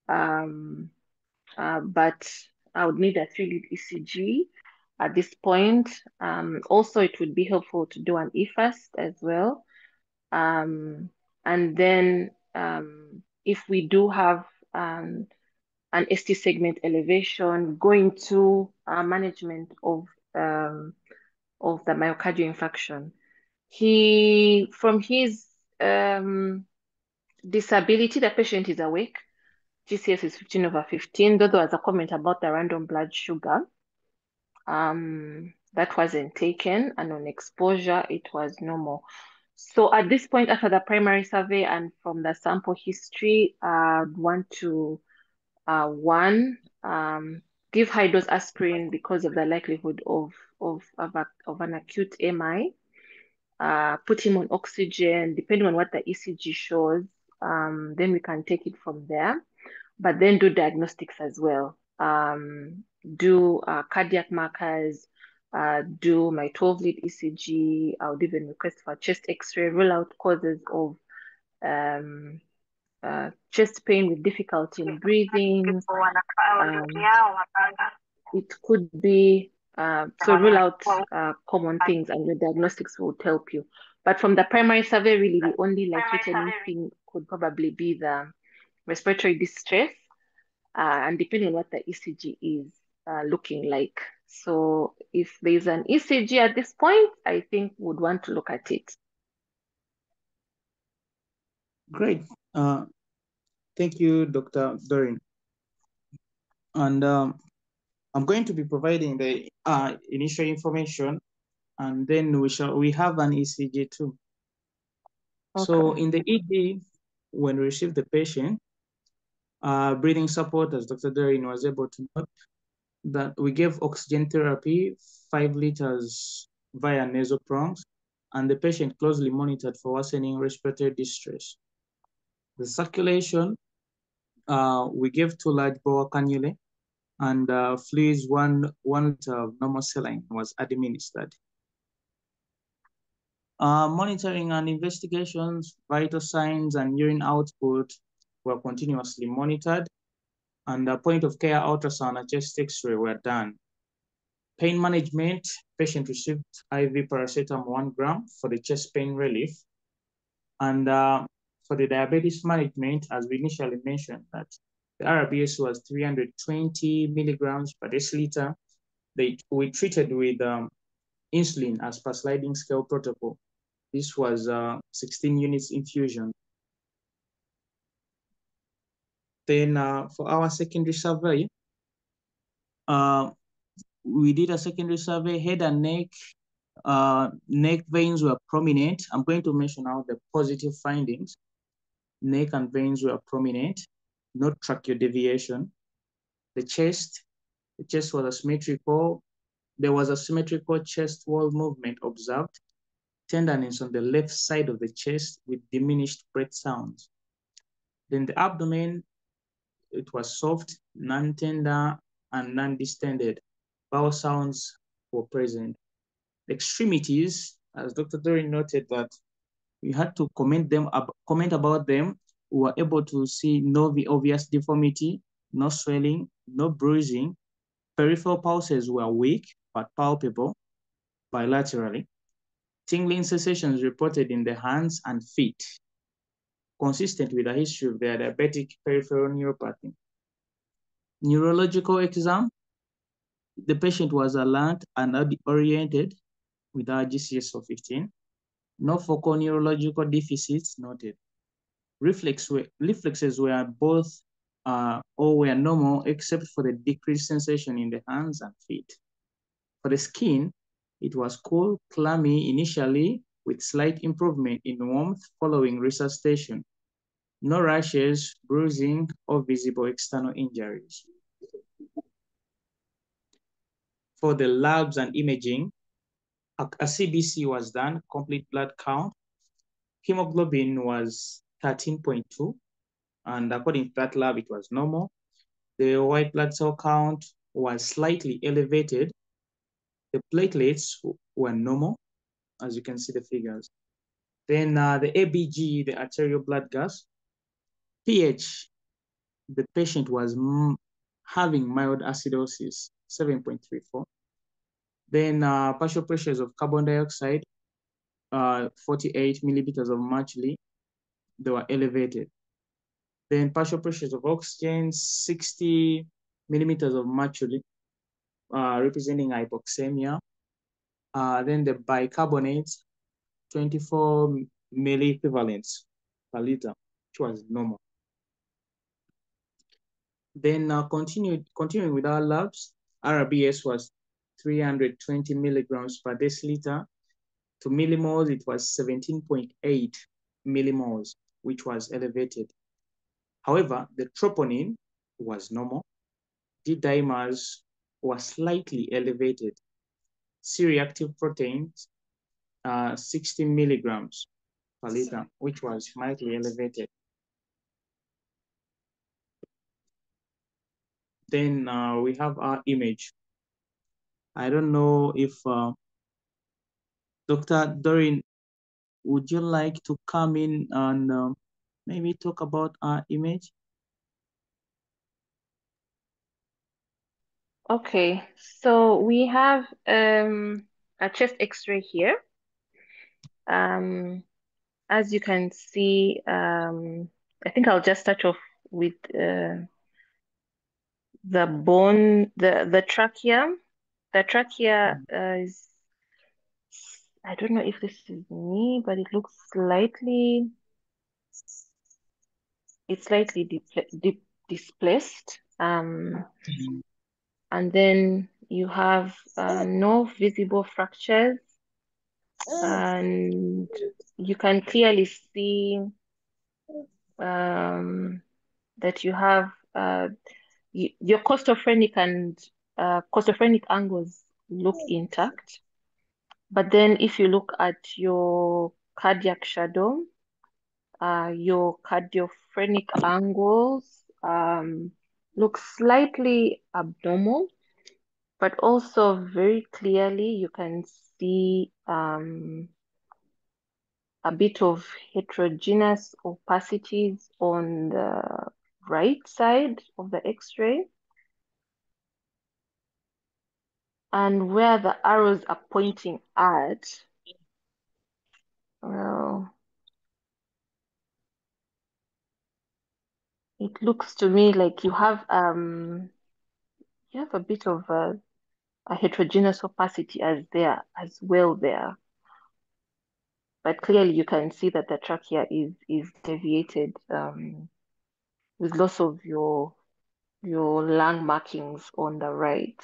But I would need a 3-lead ECG at this point. Also, it would be helpful to do an EFAST as well. And then if we do have an ST segment elevation, going to management of the myocardial infarction. From his disability, the patient is awake. GCS is 15/15, though there was a comment about the random blood sugar. That wasn't taken, and on exposure, it was normal. So at this point, after the primary survey and from the sample history, I'd want to, one, give high dose aspirin because of the likelihood of an acute MI. Put him on oxygen, depending on what the ECG shows. Then we can take it from there, but then do diagnostics as well. Do cardiac markers, do my 12-lead ECG. I would even request for chest X-ray, rule out causes of chest pain with difficulty in breathing. It could be, so rule out common things, and the diagnostics will help you. But from the primary survey, really the only life-threatening thing could probably be the respiratory distress, and depending on what the ECG is looking like. So if there's an ECG at this point, I think would want to look at it. Great. Thank you, Dr. Doreen. And I'm going to be providing the initial information, and then we have an ECG too. Okay. So in the ED, when we receive the patient, breathing support, as Dr. Doreen was able to note, that we gave oxygen therapy 5 liters via nasal prongs, and the patient closely monitored for worsening respiratory distress. The circulation, we gave 2 large bowel cannulae, and fluids 1 liter of normal saline was administered. Monitoring and investigations, vital signs, and urine output were continuously monitored, and the point of care ultrasound and chest X-ray were done. Pain management, patient received IV paracetamol 1 gram for the chest pain relief. And for the diabetes management, as we initially mentioned, that the RBS was 320 milligrams per deciliter. We treated with insulin as per sliding scale protocol. This was 16 units infusion. Then for our secondary survey, we did a secondary survey, head and neck veins were prominent. I'm going to mention now the positive findings. Neck and veins were prominent, no tracheodeviation. The chest was asymmetrical. There was a symmetrical chest wall movement observed. Tenderness on the left side of the chest with diminished breath sounds. Then the abdomen, it was soft, non-tender, and non-distended. Bowel sounds were present. The extremities, as Dr. Doreen noted, that we had to comment about them. We were able to see no obvious deformity, no swelling, no bruising. Peripheral pulses were weak but palpable bilaterally. Tingling sensations reported in the hands and feet, consistent with a history of their diabetic peripheral neuropathy. Neurological exam, the patient was alert and oriented with our GCS of 15. No focal neurological deficits noted. Reflexes were both all were normal except for the decreased sensation in the hands and feet. For the skin, it was cool, clammy initially with slight improvement in warmth following resuscitation. No rashes, bruising, or visible external injuries. For the labs and imaging, a CBC was done, complete blood count. Hemoglobin was 13.2, and according to that lab, it was normal. The white blood cell count was slightly elevated. The platelets were normal, as you can see the figures. Then the ABG, the arterial blood gas, pH, the patient was having mild acidosis, 7.34. Then partial pressures of carbon dioxide, 48 milliliters of mercury, they were elevated. Then partial pressures of oxygen, 60 millimeters of mercury, representing hypoxemia. Then the bicarbonates, 24 milliequivalents per liter, which was normal. Then continuing with our labs, RBS was 320 milligrams per deciliter. To millimoles, it was 17.8 millimoles, which was elevated. However, the troponin was normal. D-dimers were slightly elevated. C-reactive proteins, 60 milligrams per liter, which was mildly elevated. Then we have our image. I don't know if Dr. Doreen, would you like to come in and maybe talk about our image? Okay, so we have a chest X-ray here. As you can see, I think I'll just start off with the bone, the trachea. The trachea is, I don't know if this is me, but it looks slightly, it's slightly displaced. And then you have no visible fractures, and you can clearly see that you have your costophrenic and costophrenic angles look intact. But then if you look at your cardiac shadow, your cardiophrenic angles look slightly abnormal, but also very clearly you can see a bit of heterogeneous opacities on the right side of the X-ray. And where the arrows are pointing at, well, it looks to me like you have a bit of a heterogeneous opacity as well there. But clearly you can see that the trachea is deviated with loss of your lung markings on the right,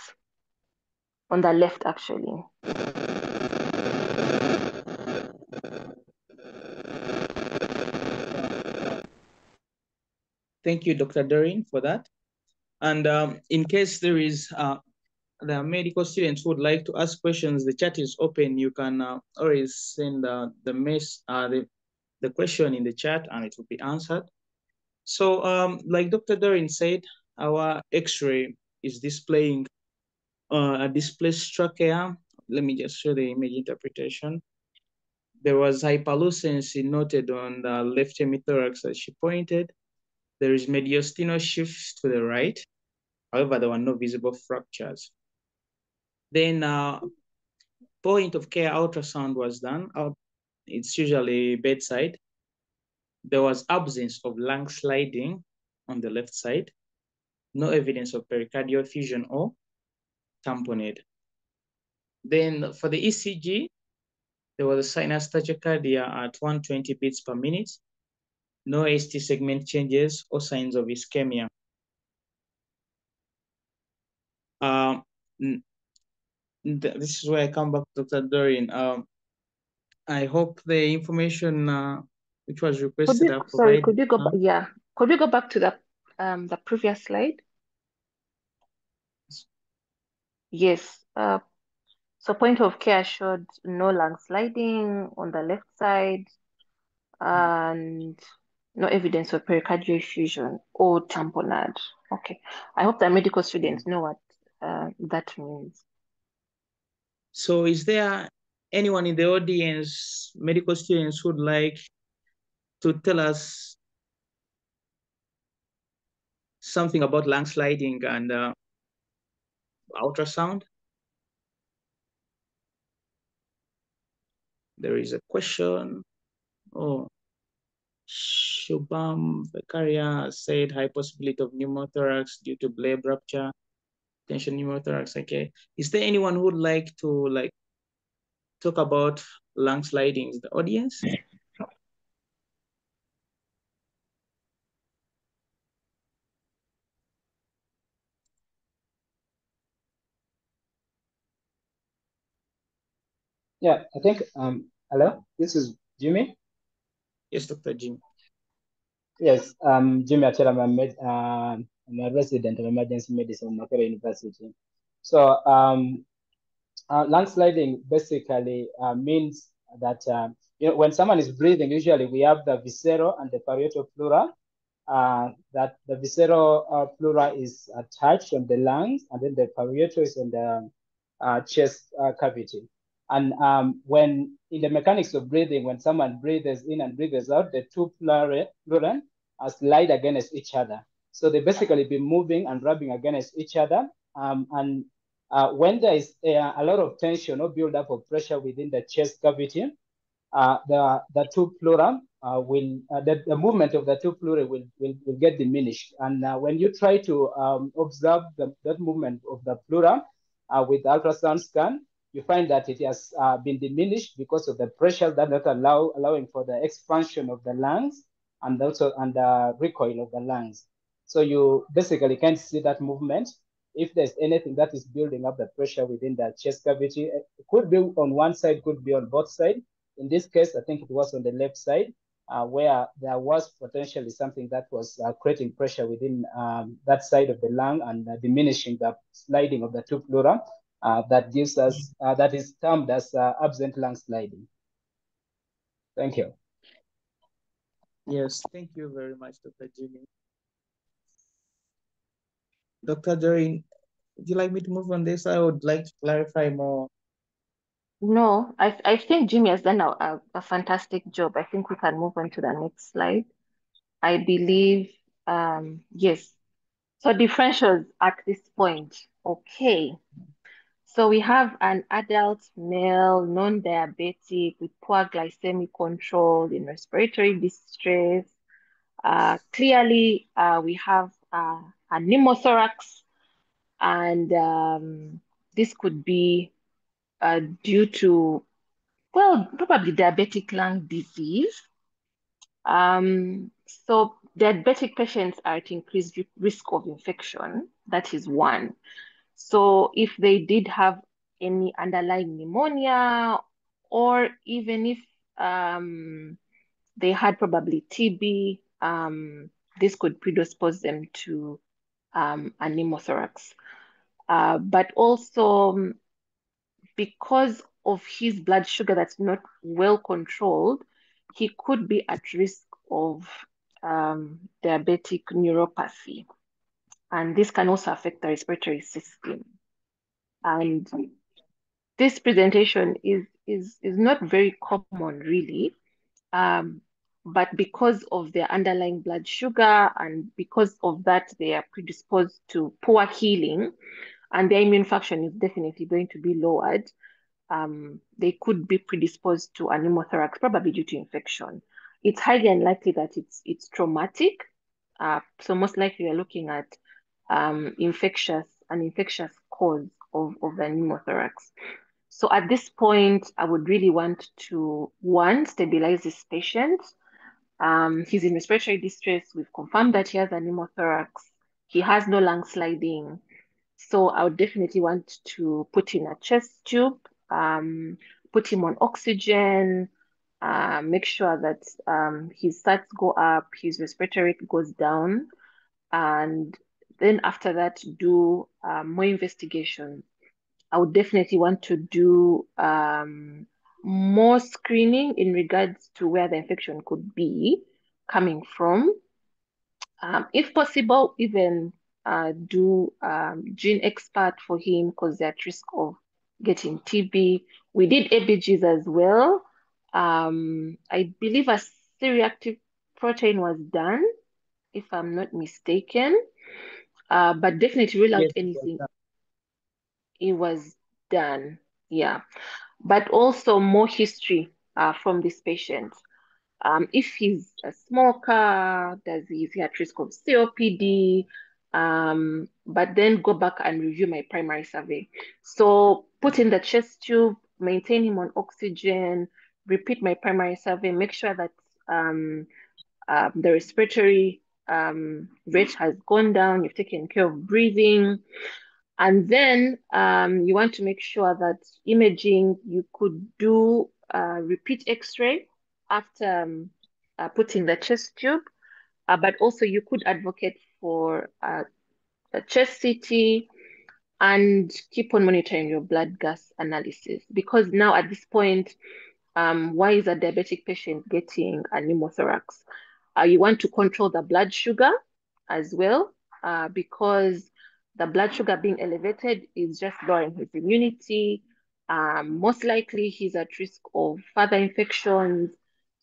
on the left actually. Thank you, Dr. Doreen, for that. And in case there is the medical students who would like to ask questions, the chat is open. You can always send the question in the chat and it will be answered. So like Dr. Doreen said, our X-ray is displaying a displaced trachea. Let me just show the image interpretation. There was hyperlucency noted on the left hemithorax as she pointed. There is mediastinal shift to the right. However, there were no visible fractures. Then point of care ultrasound was done. It's usually bedside. There was absence of lung sliding on the left side. No evidence of pericardial effusion or tamponade. Then for the ECG, there was a sinus tachycardia at 120 beats per minute. No ST segment changes or signs of ischemia. This is where I come back to Dr. Doreen. I hope the information which was requested. Sorry, could you go back? Yeah, could you go back to the previous slide? Yes. So point of care showed no lung sliding on the left side and no evidence of pericardial effusion or tamponade. Okay. I hope the medical students know what that means. So is there anyone in the audience, medical students, who would like to tell us something about lung sliding and ultrasound? There is a question. Oh, Shubham Vekaria said high possibility of pneumothorax due to blade rupture, tension pneumothorax. Okay. Is there anyone who would like to talk about lung sliding in the audience? Yeah, I think, hello, this is Jimmy. Yes, Dr. Jim. Yes, Jimmy Achela, I'm a resident of emergency medicine at Makerere University. So, lung sliding basically means that when someone is breathing, usually we have the visceral and the parietal pleura. That the visceral pleura is attached on the lungs, and then the parietal is on the chest cavity. And when in the mechanics of breathing, when someone breathes in and breathes out, the two pleura slide against each other. So they basically be moving and rubbing against each other. And when there is a lot of tension or buildup of pressure within the chest cavity, the two pleura the movement of the two pleura will get diminished. And when you try to observe that movement of the pleura with ultrasound scan, you find that it has been diminished because of the pressure that not allowing for the expansion of the lungs and also and the recoil of the lungs. So you basically can't see that movement. If there's anything that is building up the pressure within the chest cavity, it could be on one side, could be on both sides. In this case, I think it was on the left side, where there was potentially something that was creating pressure within that side of the lung and diminishing the sliding of the two pleura. That gives us, that is termed as absent lung sliding. Thank you. Yes, thank you very much, Dr. Jimmy. Dr. Doreen, would you like me to move on this? I would like to clarify more. No, I think Jimmy has done a fantastic job. I think we can move on to the next slide. I believe, yes. So differentials at this point. Okay. So we have an adult male, non-diabetic, with poor glycemic control in respiratory distress. Clearly, we have a pneumothorax, and this could be due to, well, probably diabetic lung disease. So diabetic patients are at increased risk of infection. That is one. So if they did have any underlying pneumonia, or even if they had probably TB, this could predispose them to a pneumothorax. But also, because of his blood sugar that's not well controlled, he could be at risk of diabetic neuropathy. And this can also affect the respiratory system. And this presentation is not very common, really. But because of their underlying blood sugar, and because of that, they are predisposed to poor healing, and their immune function is definitely going to be lowered. They could be predisposed to a pneumothorax, probably due to infection. It's highly unlikely that it's traumatic. So most likely you're looking at an infectious cause of the pneumothorax. So at this point, I would really want to, one, stabilize this patient. He's in respiratory distress. We've confirmed that he has a pneumothorax. He has no lung sliding. So I would definitely want to put in a chest tube, put him on oxygen, make sure that his sats go up, his respiratory rate goes down, and then after that, do more investigation. I would definitely want to do more screening in regards to where the infection could be coming from. If possible, even do gene expert for him because they're at risk of getting TB. We did ABGs as well. I believe a C-reactive protein was done, if I'm not mistaken. but definitely rule out Yes, it was anything. done. It was done, yeah. But also more history from this patient. If he's a smoker, is he at risk of COPD? But then go back and review my primary survey. So put in the chest tube, maintain him on oxygen, repeat my primary survey, make sure that the respiratory rate has gone down, you've taken care of breathing. And then you want to make sure that imaging, you could do repeat X-ray after putting the chest tube, but also you could advocate for a chest CT and keep on monitoring your blood gas analysis. Because now at this point, why is a diabetic patient getting a pneumothorax? You want to control the blood sugar as well, because the blood sugar being elevated is just lowering his immunity. Most likely, he's at risk of further infections.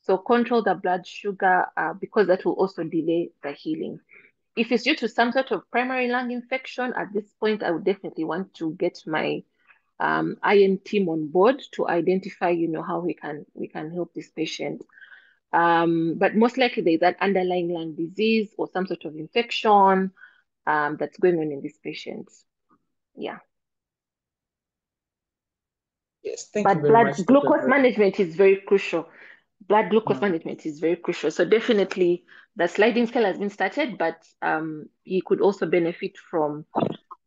So control the blood sugar because that will also delay the healing. If it's due to some sort of primary lung infection, at this point, I would definitely want to get my IM team on board to identify, how we can help this patient. But most likely there's that underlying lung disease or some sort of infection that's going on in this patient. Yeah. Yes, thank you But very blood much, Dr. glucose Doreen. management is very crucial. Blood glucose management is very crucial. So definitely the sliding scale has been started, but you could also benefit from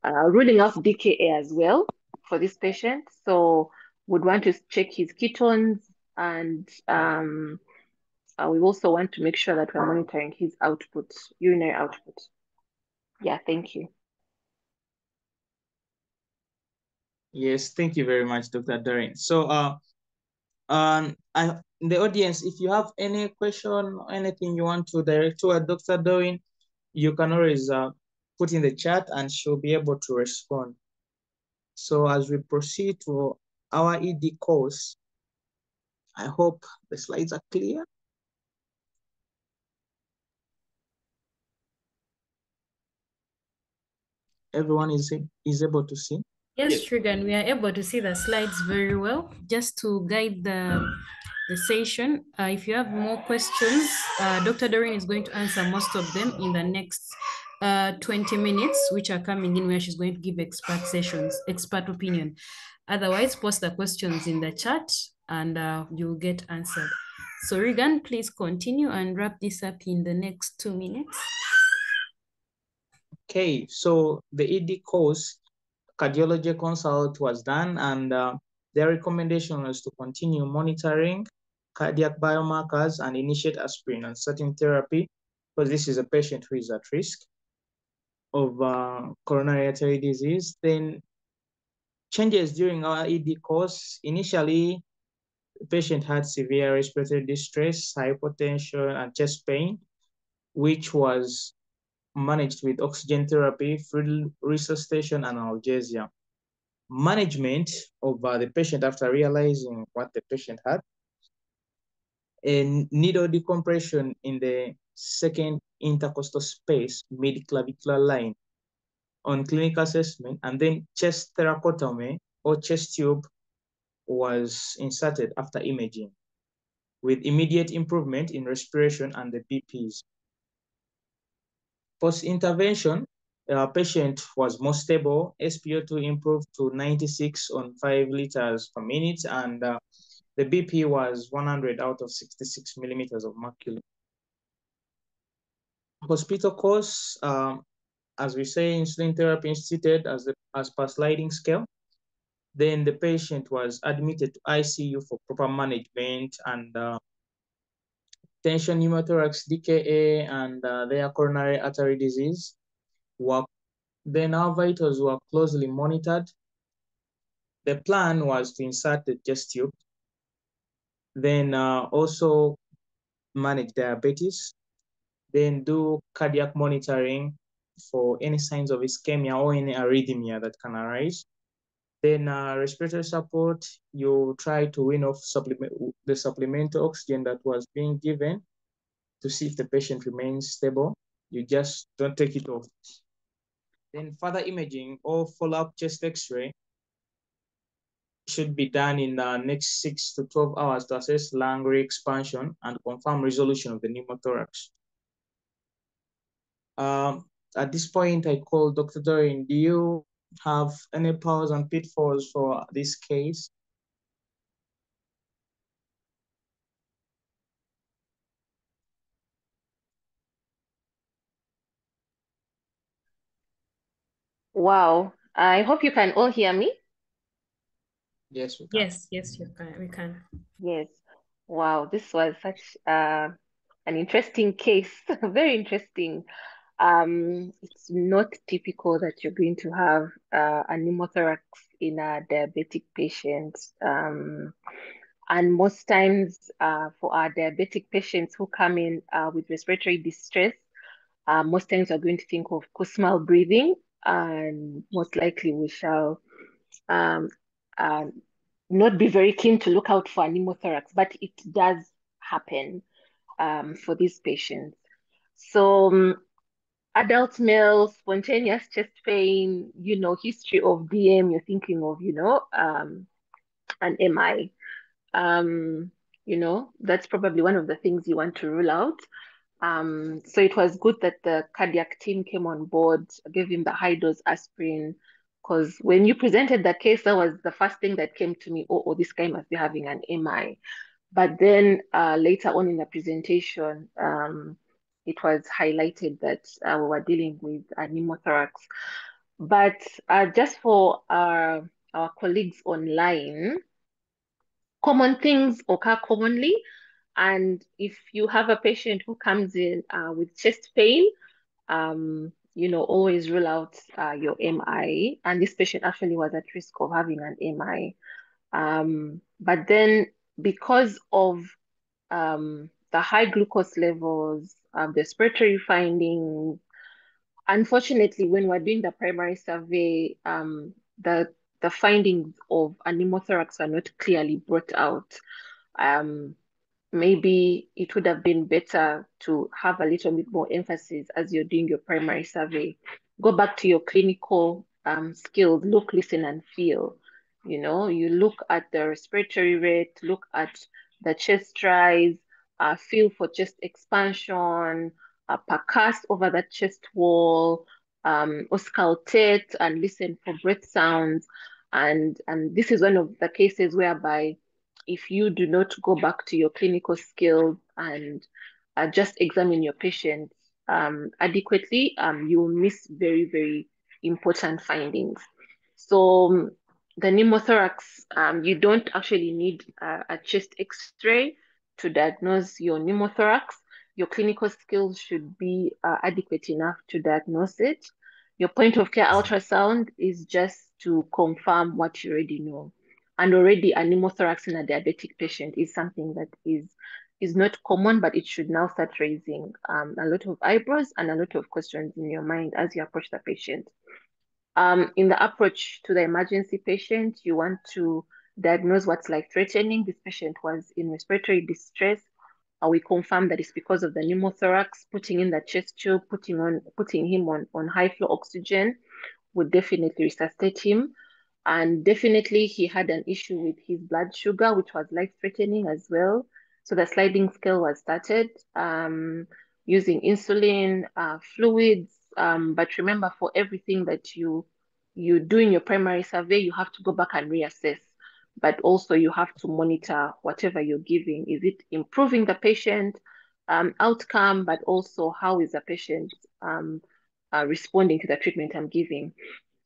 ruling out DKA as well for this patient. So would want to check his ketones and we also want to make sure that we're monitoring his output, urinary output. Yeah, thank you. Yes, thank you very much, Dr. Doreen. So, in the audience, if you have any question, anything you want to direct to Dr. Doreen, you can always put in the chat and she'll be able to respond. So as we proceed to our ED course, I hope the slides are clear. Everyone is able to see? Yes, Trigan, we are able to see the slides very well. Just to guide the session, if you have more questions, Dr. Doreen is going to answer most of them in the next 20 minutes, which are coming in, where she's going to give expert opinion. Otherwise, post the questions in the chat and you'll get answered. So Regan, please continue and wrap this up in the next 2 minutes. Okay, so the ED course, cardiology consult was done, and their recommendation was to continue monitoring cardiac biomarkers and initiate aspirin and statin therapy, because this is a patient who is at risk of coronary artery disease. Then changes during our ED course. Initially, the patient had severe respiratory distress, hypotension, and chest pain, which was managed with oxygen therapy, fluid resuscitation, and analgesia. Management of the patient after realizing what the patient had, a needle decompression in the second intercostal space, mid-clavicular line on clinical assessment, and then chest thoracotomy or chest tube was inserted after imaging with immediate improvement in respiration and the BPs. Post-intervention, patient was more stable. SpO2 improved to 96 on 5 liters per minute, and the BP was 100 out of 66 millimeters of mercury. Hospital course, as we say, insulin therapy instituted as per sliding scale. Then the patient was admitted to ICU for proper management, and tension, pneumothorax, DKA, and their coronary artery disease then our vitals were closely monitored. The plan was to insert the chest tube, then also manage diabetes, then do cardiac monitoring for any signs of ischemia or any arrhythmia that can arise. Then respiratory support, you try to wean off the supplemental oxygen that was being given to see if the patient remains stable. You just don't take it off. Then further imaging or follow-up chest X-ray should be done in the next 6 to 12 hours to assess lung re-expansion and confirm resolution of the pneumothorax. At this point, I call Dr. Doreen. Do you have any powers and pitfalls for this case? Wow. I hope you can all hear me. Yes, we can. Yes, yes, we can. Yes. Wow, this was such an interesting case. Very interesting. It's not typical that you're going to have a pneumothorax in a diabetic patient. And most times for our diabetic patients who come in with respiratory distress, most times we're going to think of Kussmaul breathing, and most likely we shall um, uh, not be very keen to look out for a pneumothorax, but it does happen for these patients. So adult male, spontaneous chest pain, history of DM, you're thinking of, an MI. That's probably one of the things you want to rule out. So it was good that the cardiac team came on board, gave him the high dose aspirin, because when you presented that case, that was the first thing that came to me. Oh, this guy must be having an MI. But then later on in the presentation, it was highlighted that we were dealing with a pneumothorax. But just for our colleagues online, common things occur commonly. And if you have a patient who comes in with chest pain, always rule out your MI. And this patient actually was at risk of having an MI. But then because of the high glucose levels, the respiratory findings, unfortunately, when we're doing the primary survey, the findings of a pneumothorax are not clearly brought out. Maybe it would have been better to have a little bit more emphasis as you're doing your primary survey. Go back to your clinical skills, look, listen, and feel. You look at the respiratory rate, look at the chest rise, feel for chest expansion, percuss over the chest wall, auscultate and listen for breath sounds. And this is one of the cases whereby if you do not go back to your clinical skills and just examine your patients adequately, you will miss very, very important findings. So the pneumothorax, you don't actually need a chest X-ray to diagnose your pneumothorax. Your clinical skills should be adequate enough to diagnose it. Your point of care ultrasound is just to confirm what you already know. And already a pneumothorax in a diabetic patient is something that is not common, but it should now start raising a lot of eyebrows and a lot of questions in your mind as you approach the patient. In the approach to the emergency patient, you want to diagnose what's life-threatening. This patient was in respiratory distress. We confirm that it's because of the pneumothorax, putting in the chest tube, putting him on high flow oxygen would definitely resuscitate him. And definitely he had an issue with his blood sugar, which was life-threatening as well. So the sliding scale was started using insulin, fluids. But remember, for everything that you do in your primary survey, you have to go back and reassess. But also you have to monitor whatever you're giving. Is it improving the patient outcome, but also how is the patient responding to the treatment I'm giving?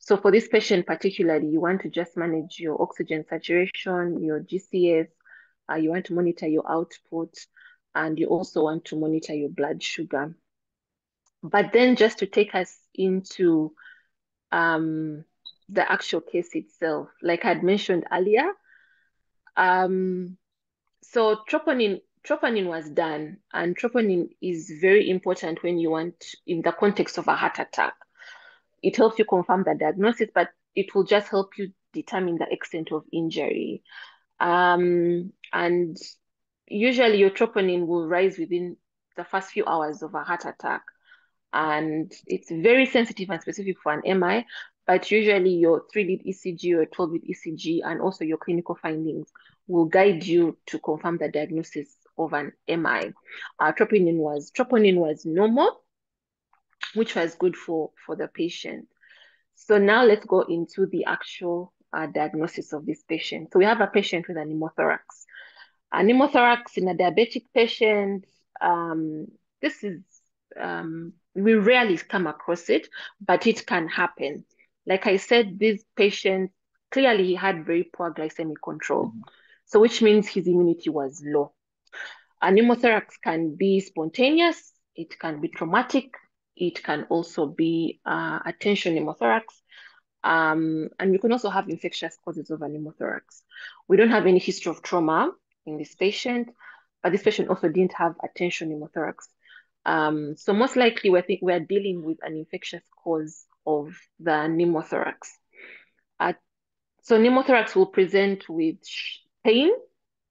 So for this patient particularly, you want to just manage your oxygen saturation, your GCS, you want to monitor your output, and you also want to monitor your blood sugar. But then just to take us into the actual case itself, like I had mentioned earlier, so troponin was done, and troponin is very important when you want, in the context of a heart attack. It helps you confirm the diagnosis, but it will just help you determine the extent of injury. And usually your troponin will rise within the first few hours of a heart attack. and it's very sensitive and specific for an MI, but usually your 3-lead ECG or 12-lead ECG and also your clinical findings will guide you to confirm the diagnosis of an MI. Troponin was normal, which was good for the patient. So now let's go into the actual diagnosis of this patient. So we have a patient with a pneumothorax. A pneumothorax in a diabetic patient, this is, we rarely come across it, but it can happen. Like I said, this patient, clearly he had very poor glycemic control. So which means his immunity was low. A pneumothorax can be spontaneous, it can be traumatic, it can also be a tension pneumothorax. And we can also have infectious causes of a pneumothorax. We don't have any history of trauma in this patient, but this patient also didn't have a tension pneumothorax. So most likely we're dealing with an infectious cause of the pneumothorax. So pneumothorax will present with pain.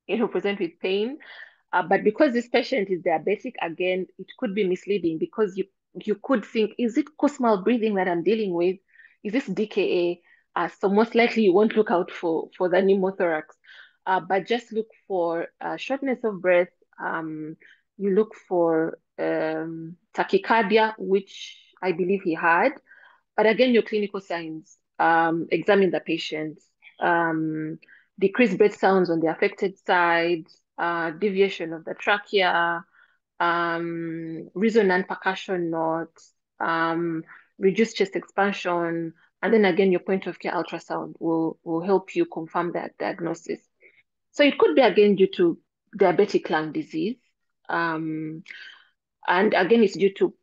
It will present with pain. But because this patient is diabetic, again, it could be misleading because you could think, is it Kussmaul breathing that I'm dealing with? Is this DKA? So most likely you won't look out for the pneumothorax, but just look for shortness of breath. You look for tachycardia, which I believe he had. But again, your clinical signs, examine the patient, decreased breath sounds on the affected side, deviation of the trachea, resonant percussion notes, reduced chest expansion, and then again, your point of care ultrasound will help you confirm that diagnosis. So it could be again due to diabetic lung disease. And again, it's due to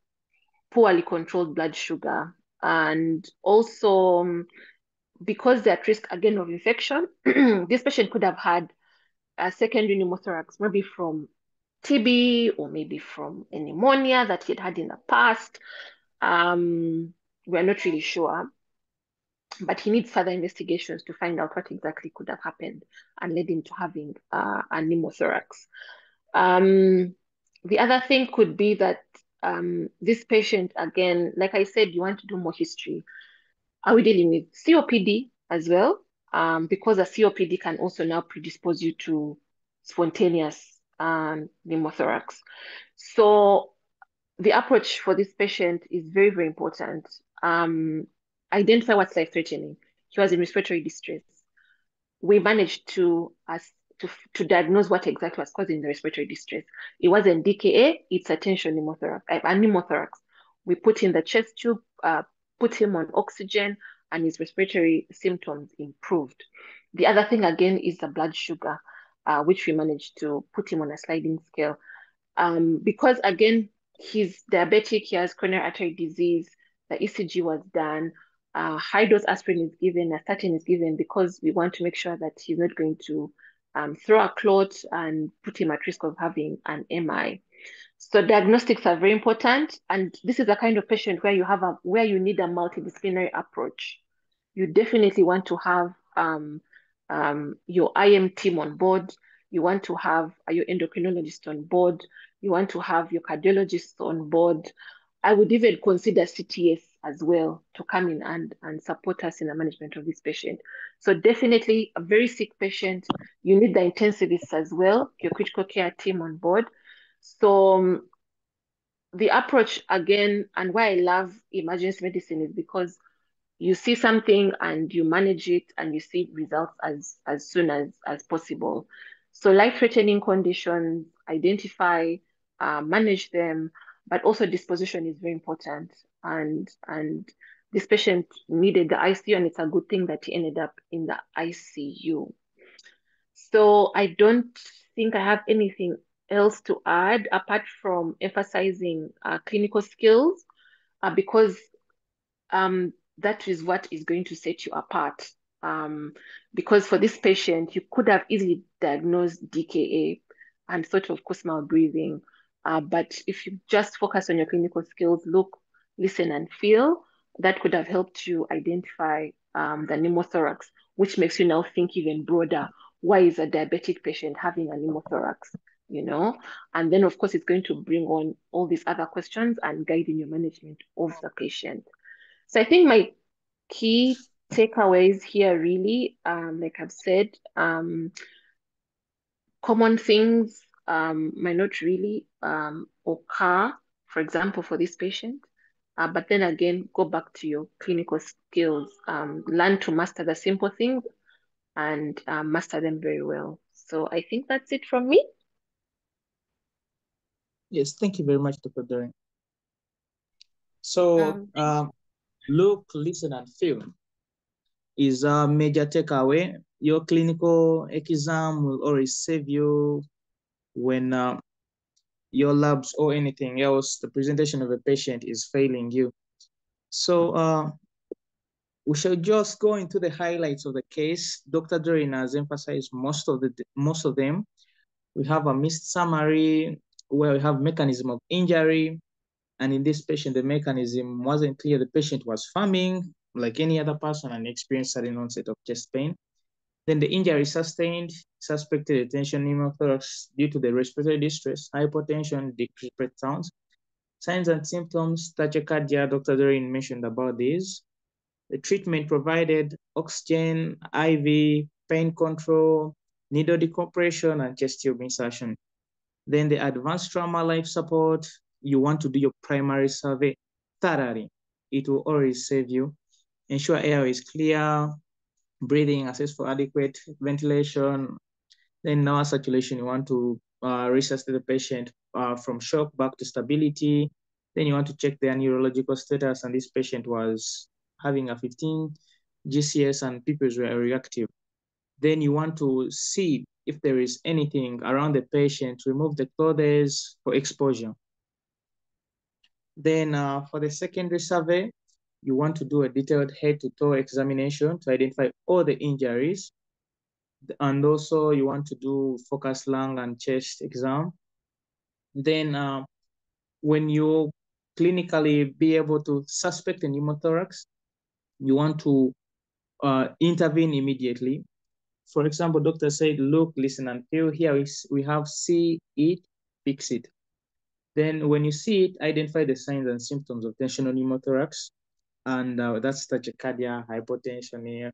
poorly controlled blood sugar. And also, because they're at risk again of infection, this patient could have had a secondary pneumothorax, maybe from TB or maybe from a pneumonia that he had in the past. We're not really sure, but he needs further investigations to find out what exactly could have happened and led him to having a pneumothorax. The other thing could be that this patient, again, like I said, you want to do more history. Are we dealing with COPD as well? Because a COPD can also now predispose you to spontaneous pneumothorax. So the approach for this patient is very, very important. Identify what's life-threatening. He was in respiratory distress. We managed to diagnose what exactly was causing the respiratory distress. It wasn't DKA, it's a tension pneumothorax, a pneumothorax. We put in the chest tube, put him on oxygen, and his respiratory symptoms improved. The other thing again is the blood sugar, which we managed to put him on a sliding scale. Because again, he's diabetic, he has coronary artery disease, the ECG was done, high dose aspirin is given, a statin is given because we want to make sure that he's not going to throw a clot and put him at risk of having an MI. So diagnostics are very important, and this is a kind of patient where you need a multidisciplinary approach. You definitely want to have your IM team on board. You want to have your endocrinologist on board. You want to have your cardiologist on board. I would even consider CTS as well to come in and support us in the management of this patient. So definitely a very sick patient, you need the intensivists as well, your critical care team on board. So the approach again, and why I love emergency medicine is because you see something and you manage it and you see results as soon as possible. So life-threatening conditions, identify, manage them, but also disposition is very important. And this patient needed the ICU, and it's a good thing that he ended up in the ICU. So I don't think I have anything else to add apart from emphasizing clinical skills, because that is what is going to set you apart. Because for this patient, you could have easily diagnosed DKA and thought of Kussmaul breathing. But if you just focus on your clinical skills, look, listen, and feel, that could have helped you identify the pneumothorax, which makes you now think even broader. Why is a diabetic patient having a pneumothorax? you know, and then of course it's going to bring on all these other questions and guiding your management of the patient. So I think my key takeaways here really, like I've said, common things might not really occur, for example, for this patient. But then again, go back to your clinical skills. Learn to master the simple things and master them very well. So I think that's it from me. Yes, thank you very much, Dr. Doreen. So look, listen, and feel is a major takeaway. Your clinical exam will always save you when your labs or anything else, the presentation of a patient is failing you. So we shall just go into the highlights of the case. Dr. Doreen has emphasized most of them. We have a missed summary where we have mechanism of injury. And in this patient, the mechanism wasn't clear. The patient was farming like any other person and experienced sudden onset of chest pain. Then the injury sustained, suspected tension pneumothorax due to the respiratory distress, hypotension, decreased breath sounds. Signs and symptoms, tachycardia, Dr. Doreen mentioned about these. The treatment provided oxygen, IV, pain control, needle decompression, and chest tube insertion. Then the advanced trauma life support, you want to do your primary survey thoroughly. It will always save you. Ensure air is clear, breathing, assess for adequate ventilation. Then now circulation, you want to resuscitate the patient from shock back to stability. Then you want to check their neurological status, and this patient was having a 15 GCS and pupils were reactive. Then you want to see if there is anything around the patient, remove the clothes for exposure. Then for the secondary survey, you want to do a detailed head-to-toe examination to identify all the injuries. And also you want to do focused lung and chest exam. Then when you clinically be able to suspect a pneumothorax, you want to intervene immediately. For example, doctor said, look, listen, and feel. Here we have see it, fix it. Then when you see it, identify the signs and symptoms of tensional pneumothorax. And that's tachycardia, hypotension,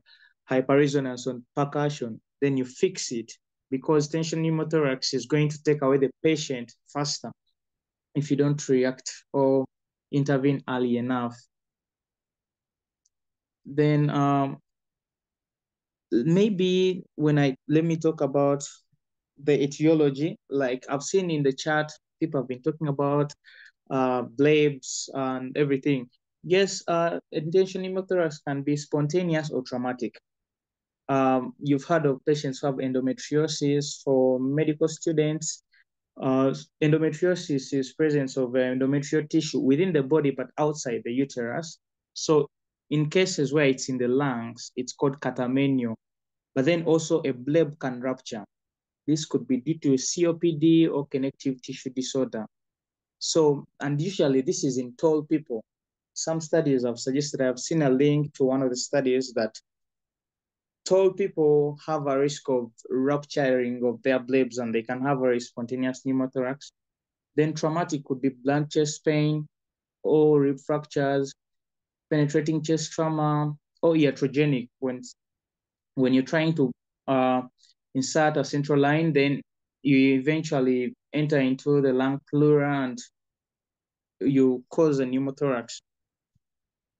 hyperresonance on percussion. Then you fix it because tension pneumothorax is going to take away the patient faster if you don't react or intervene early enough. Then maybe let me talk about the etiology. Like I've seen in the chat, people have been talking about blebs and everything. Yes, tension pneumothorax can be spontaneous or traumatic. You've heard of patients who have endometriosis. For medical students, endometriosis is presence of endometrial tissue within the body but outside the uterus. So in cases where it's in the lungs, it's called catamenial. But then also a bleb can rupture. This could be due to COPD or connective tissue disorder. So, and usually this is in tall people. Some studies have suggested, I've seen a link to one of the studies that tall people have a risk of rupturing of their blebs and they can have a spontaneous pneumothorax. Then traumatic could be blunt chest pain or rib fractures, penetrating chest trauma, or iatrogenic when you're trying to insert a central line, then you eventually enter into the lung pleura and you cause a pneumothorax.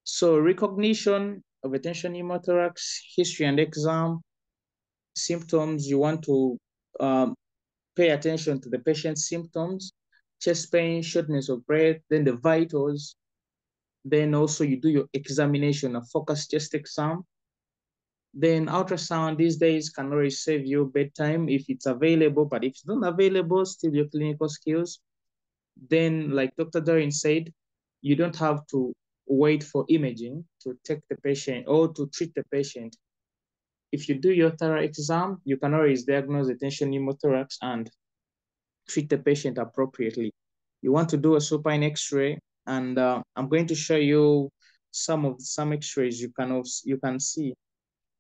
So recognition of a tension pneumothorax, history and exam, symptoms, you want to pay attention to the patient's symptoms, chest pain, shortness of breath, then the vitals. Then also you do your examination, a focused chest exam. Then ultrasound these days can always save you bedtime if it's available, but if it's not available, still your clinical skills. Then like Dr. Doreen said, you don't have to wait for imaging to take the patient or to treat the patient. If you do your thorough exam, you can always diagnose the tension pneumothorax and treat the patient appropriately. You want to do a supine X-ray, and I'm going to show you some X-rays you can see.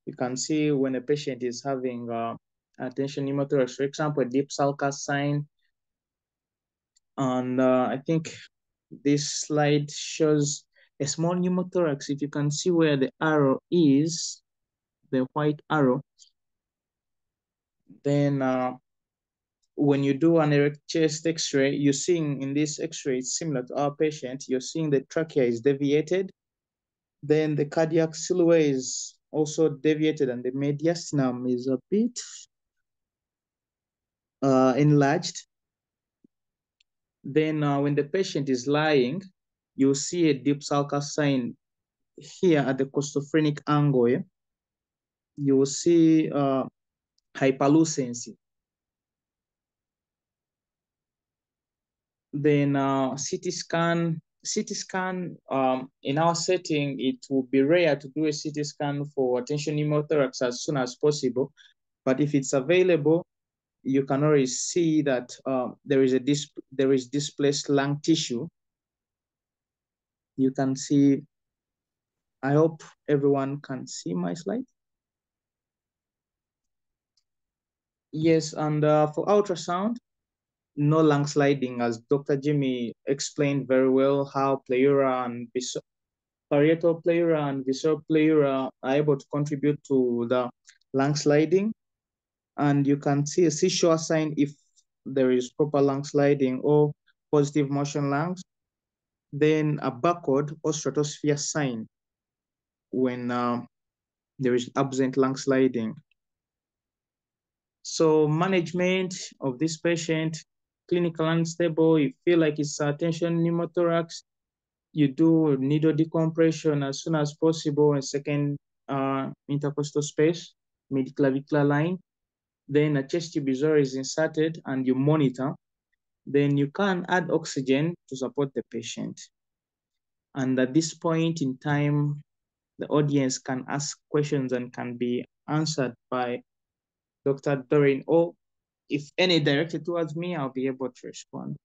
You can see when a patient is having a tension pneumothorax, for example, a deep sulcus sign, And I think this slide shows a small pneumothorax. If you can see where the arrow is, the white arrow, then when you do an erect chest x-ray, you're seeing in this x-ray, it's similar to our patient, you're seeing the trachea is deviated, then the cardiac silhouette is also deviated, and the mediastinum is a bit enlarged. Then when the patient is lying, you'll see a deep sulcus sign here at the costophrenic angle. Yeah? You will see hyperlucency. Then CT scan. In our setting, it will be rare to do a CT scan for attention pneumothorax as soon as possible. But if it's available, you can already see that there is displaced lung tissue. You can see. I hope everyone can see my slide. Yes, and for ultrasound, no lung sliding, as Dr. Jimmy explained very well how pleura and parietal pleura and visceral pleura are able to contribute to the lung sliding. And you can see a seashore sign if there is proper lung sliding or positive motion lungs. Then a barcode or stratosphere sign when there is absent lung sliding. So management of this patient, clinical unstable, you feel like it's attention pneumothorax, you do needle decompression as soon as possible in second intercostal space, mid-clavicular line. Then a chest tube is always inserted and you monitor. Then you can add oxygen to support the patient. And at this point in time, the audience can ask questions and can be answered by Dr. Doreen, or if any directed towards me, I'll be able to respond.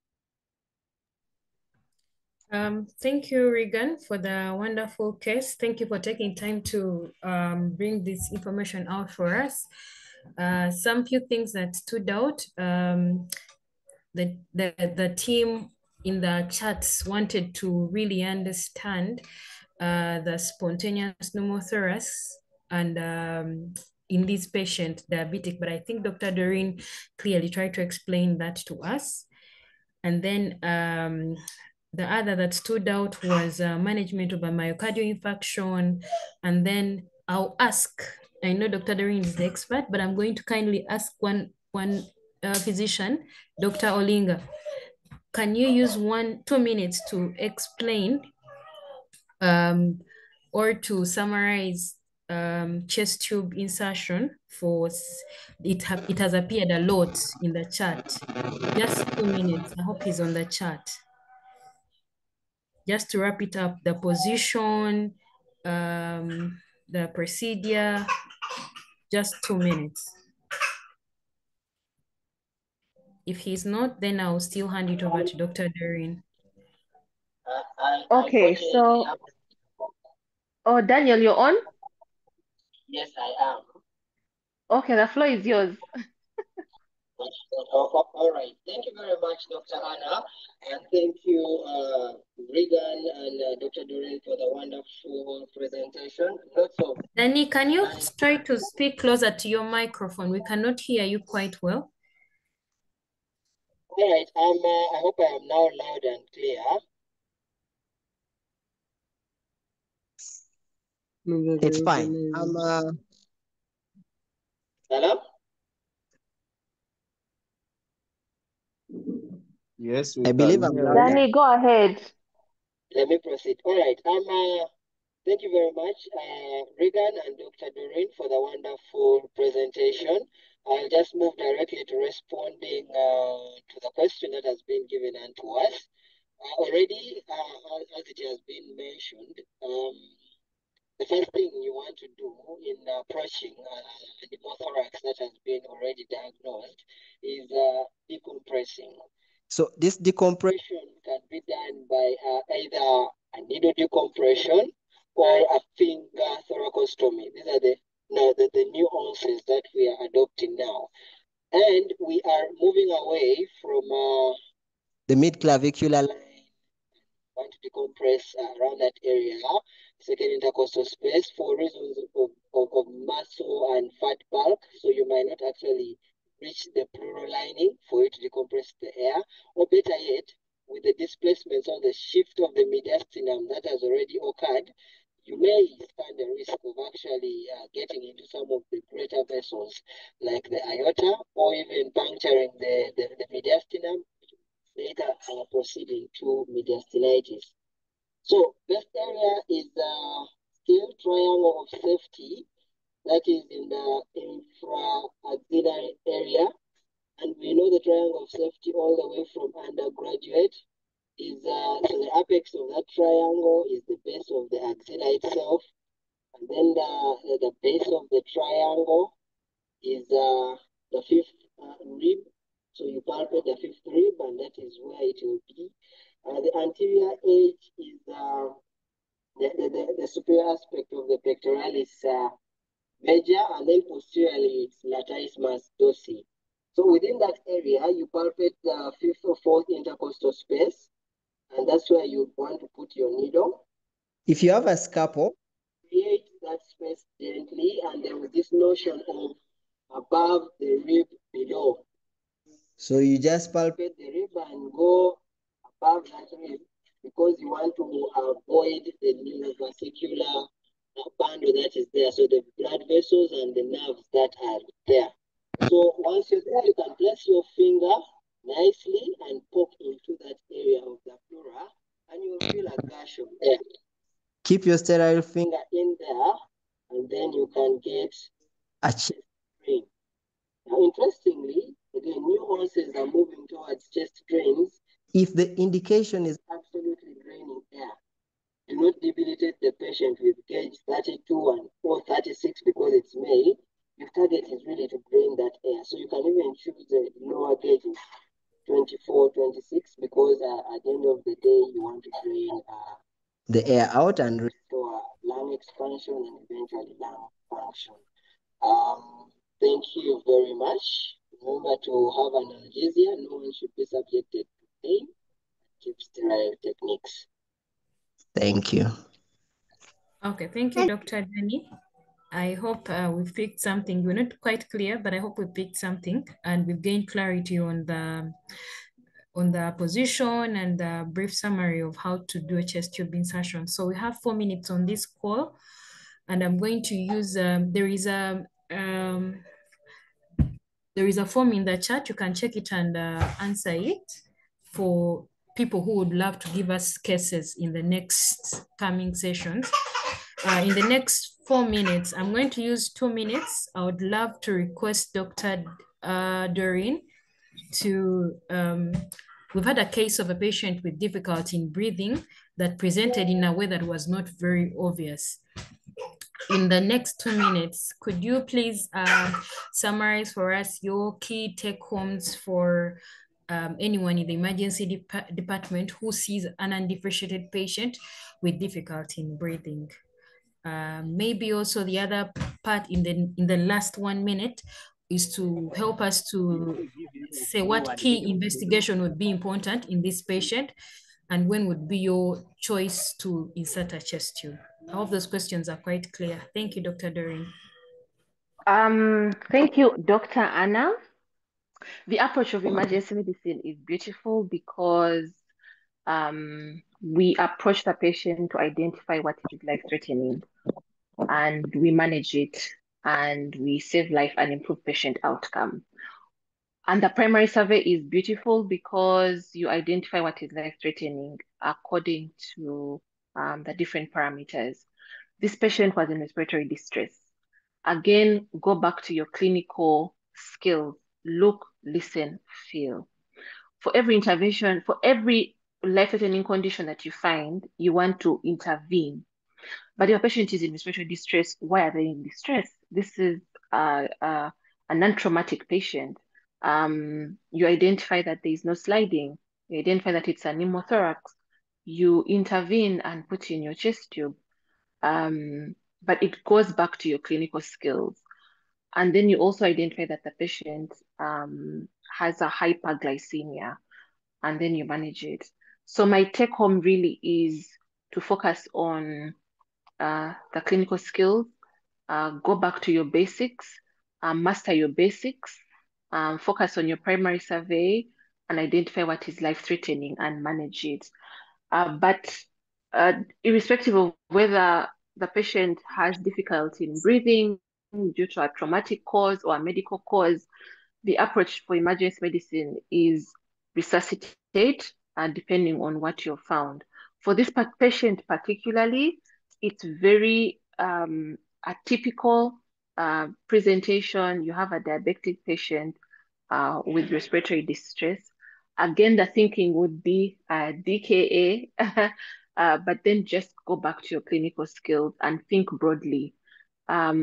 Thank you, Regan, for the wonderful case. Thank you for taking time to bring this information out for us. Some few things that stood out. The team in the chats wanted to really understand the spontaneous pneumothorax and in this patient diabetic, but I think Dr. Doreen clearly tried to explain that to us. And then the other that stood out was management of a myocardial infarction. And then I'll ask, I know Dr. Doreen is the expert, but I'm going to kindly ask one physician, Dr. Olinga. Can you use 2 minutes to explain or to summarize chest tube insertion for it has appeared a lot in the chat. Just 2 minutes. I hope he's on the chat. Just to wrap it up, the position, the procedure, just 2 minutes. If he's not, then I'll still hand it over to Dr. Doreen. Okay, so, oh, Daniel, you're on? Yes, I am. Okay, the floor is yours. All right. Thank you very much, Dr. Anna. And thank you, Regan and Dr. Doreen, for the wonderful presentation. Danny, can you try to speak closer to your microphone? We cannot hear you quite well. All right. I hope I am now loud and clear. It's fine. Hello? Yes, I believe I'm loud. Danny, go ahead. Let me proceed. All right. Thank you very much, Regan and Dr. Doreen, for the wonderful presentation. I'll just move directly to responding to the question that has been given unto us. Already, as it has been mentioned, the first thing you want to do in approaching pneumothorax that has been already diagnosed is decompressing. So this decompression can be done by either a needle decompression or a finger thoracostomy. These are the nuances that we are adopting now. And we are moving away from the mid-clavicular line. Want to decompress around that area, second intercostal space, for reasons of muscle and fat bulk. So you might not actually reach the pleural lining for you to decompress the air, or better yet, with the displacements or the shift of the mediastinum that has already occurred, you may stand the risk of actually getting into some of the greater vessels like the aorta, or even puncturing the mediastinum, later proceeding to mediastinitis. So best area is still triangle of safety, that is in the infra-axillary area. And we know the triangle of safety all the way from undergraduate is, so the apex of that triangle is the base of the axilla itself. And then the base of the triangle is the fifth rib. So you palpate the fifth rib, and that is where it will be. The anterior edge is the superior aspect of the pectoralis major, and then posteriorly it's latissimus dorsi. So within that area, you palpate the fifth or fourth intercostal space, and that's where you want to put your needle. If you have a scalpel, create that space gently, and there is this notion of above the rib below. so you just palpate The rib and go above that rib, because you want to avoid the neurovascular bundle that is there, so the blood vessels and the nerves that are there. So once you're there, you can place your finger nicely and poke into that area of the pleura, and you'll feel a gush of air. keep your sterile finger In there, and then you can get a drain. Now, interestingly, again, new horses are moving towards chest drains. If the indication is Absolutely draining air. Do not debilitate the patient with gauge 32 or 36 because it's male. Your target is really to drain that air. So you can even choose the lower gauges, 24, 26, because at the end of the day, you want to drain the air out and restore lung expansion and eventually lung function. Thank you very much. Remember to have analgesia. No one should be subjected to pain. Keep sterile techniques. thank you. Okay, thank you, Dr. Danny. I hope we've picked something. We're not quite clear, but I hope we picked something and we've gained clarity on the position and the brief summary of how to do a chest tube insertion. So we have 4 minutes on this call, and I'm going to use, there is a form in the chat. You can check it and answer it for people who would love to give us cases in the next coming sessions. In the next 4 minutes, I'm going to use 2 minutes. I would love to request Dr. Doreen to, we've had a case of a patient with difficulty in breathing that presented in a way that was not very obvious. In the next 2 minutes, could you please summarize for us your key take-homes for anyone in the emergency department who sees an undifferentiated patient with difficulty in breathing? Maybe also the other part in the last 1 minute is to help us to say what key investigation would be important in this patient and when would be your choice to insert a chest tube. I hope those questions are quite clear. Thank you, Dr. Doreen. Thank you, Dr. Anna. The approach of emergency medicine is beautiful because we approach the patient to identify what is life-threatening, and we manage it, and we save life and improve patient outcome. And the primary survey is beautiful because you identify what is life-threatening according to the different parameters. This patient was in respiratory distress. Again, go back to your clinical skills. Look, listen, feel. For every intervention, for every life-threatening condition that you find, you want to intervene. But your patient is in respiratory distress. Why are they in distress? This is a non-traumatic patient. You identify that there is no sliding. You identify that it's a pneumothorax. You intervene and put in your chest tube. But it goes back to your clinical skills. And then you also identify that the patient has a hyperglycemia. and then you manage it. So my take home really is to focus on the clinical skills, go back to your basics, master your basics, focus on your primary survey, and identify what is life-threatening and manage it. But irrespective of whether the patient has difficulty in breathing due to a traumatic cause or a medical cause, the approach for emergency medicine is resuscitate, depending on what you've found. For this patient particularly, it's very atypical presentation. You have a diabetic patient with respiratory distress. Again, the thinking would be DKA, but then just go back to your clinical skills and think broadly. A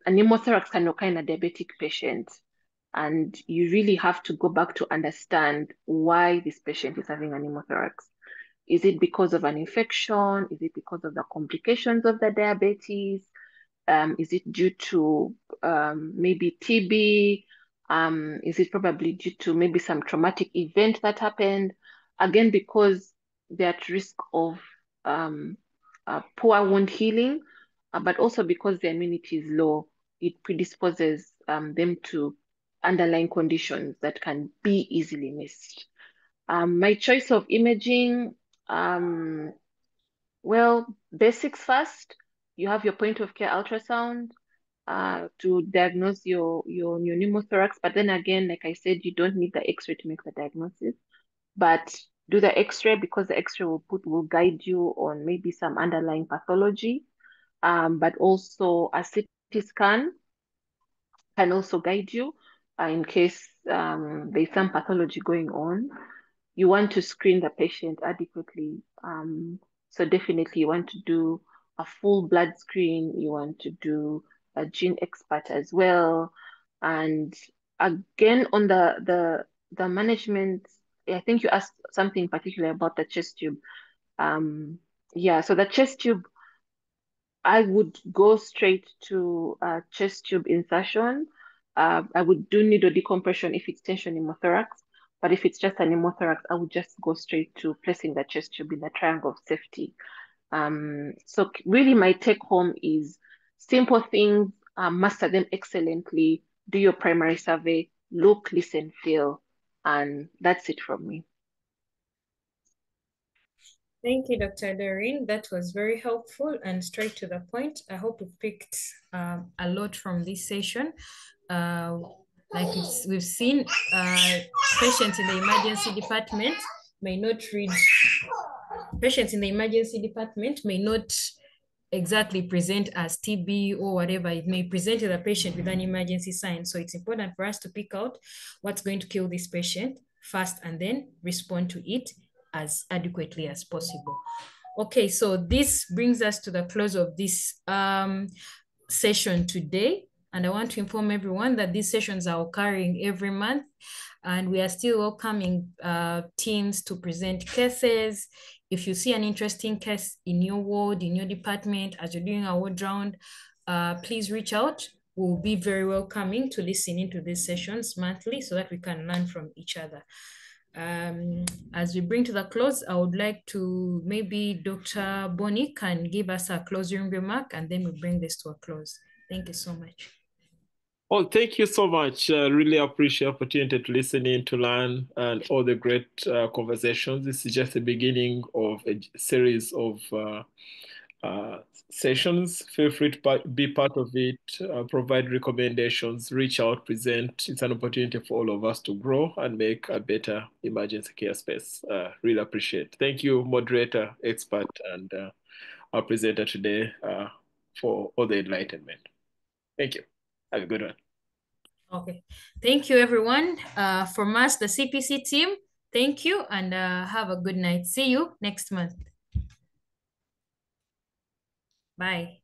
pneumothorax can occur in a diabetic patient, and you really have to go back to understand why this patient is having a pneumothorax. Is it because of an infection? Is it because of the complications of the diabetes? Is it due to maybe TB? Is it probably due to maybe some traumatic event that happened? Again, because they're at risk of poor wound healing, but also because their immunity is low, it predisposes them to underlying conditions that can be easily missed. My choice of imaging, well, basics first. You have your point of care ultrasound to diagnose your pneumothorax. But then again, like I said, you don't need the X-ray to make the diagnosis. But do the X-ray, because the X-ray will guide you on maybe some underlying pathology. But also a CT scan can also guide you in case there's some pathology going on. You want to screen the patient adequately. So definitely you want to do a full blood screen. You want to do a gene expert as well. And again, on the management, I think you asked something particular about the chest tube. Yeah, so the chest tube, I would go straight to chest tube insertion. I would do needle decompression if it's tension pneumothorax, but if it's just a pneumothorax, I would just go straight to placing the chest tube in the triangle of safety. So really my take home is simple things, master them excellently, do your primary survey, look, listen, feel, and that's it from me. Thank you, Dr. Doreen. That was very helpful and straight to the point. I hope we picked a lot from this session. Like we've seen, patients in the emergency department may not read, patients in the emergency department may not exactly present as TB or whatever. It may present to the patient with an emergency sign. So it's important for us to pick out what's going to kill this patient first and then respond to it as adequately as possible. Okay, so this brings us to the close of this session today. And I want to inform everyone that these sessions are occurring every month, and we are still welcoming teams to present cases. If you see an interesting case in your ward, in your department, as you're doing a ward round, please reach out. We'll be very welcoming to listen into these sessions monthly so that we can learn from each other. As we bring to the close, I would like to maybe Dr. Bonnie can give us a closing remark, and then we bring this to a close. Thank you so much. Oh, thank you so much. Really appreciate the opportunity to listen in, to learn, and all the great conversations. This is just the beginning of a series of sessions. Feel free to be part of it, provide recommendations, reach out, present. It's an opportunity for all of us to grow and make a better emergency care space. Really appreciate it. Thank you, moderator, expert, and our presenter today for all the enlightenment. Thank you. Have a good one. Okay. Thank you, everyone. From us, the CPC team, thank you, and have a good night. See you next month. Bye.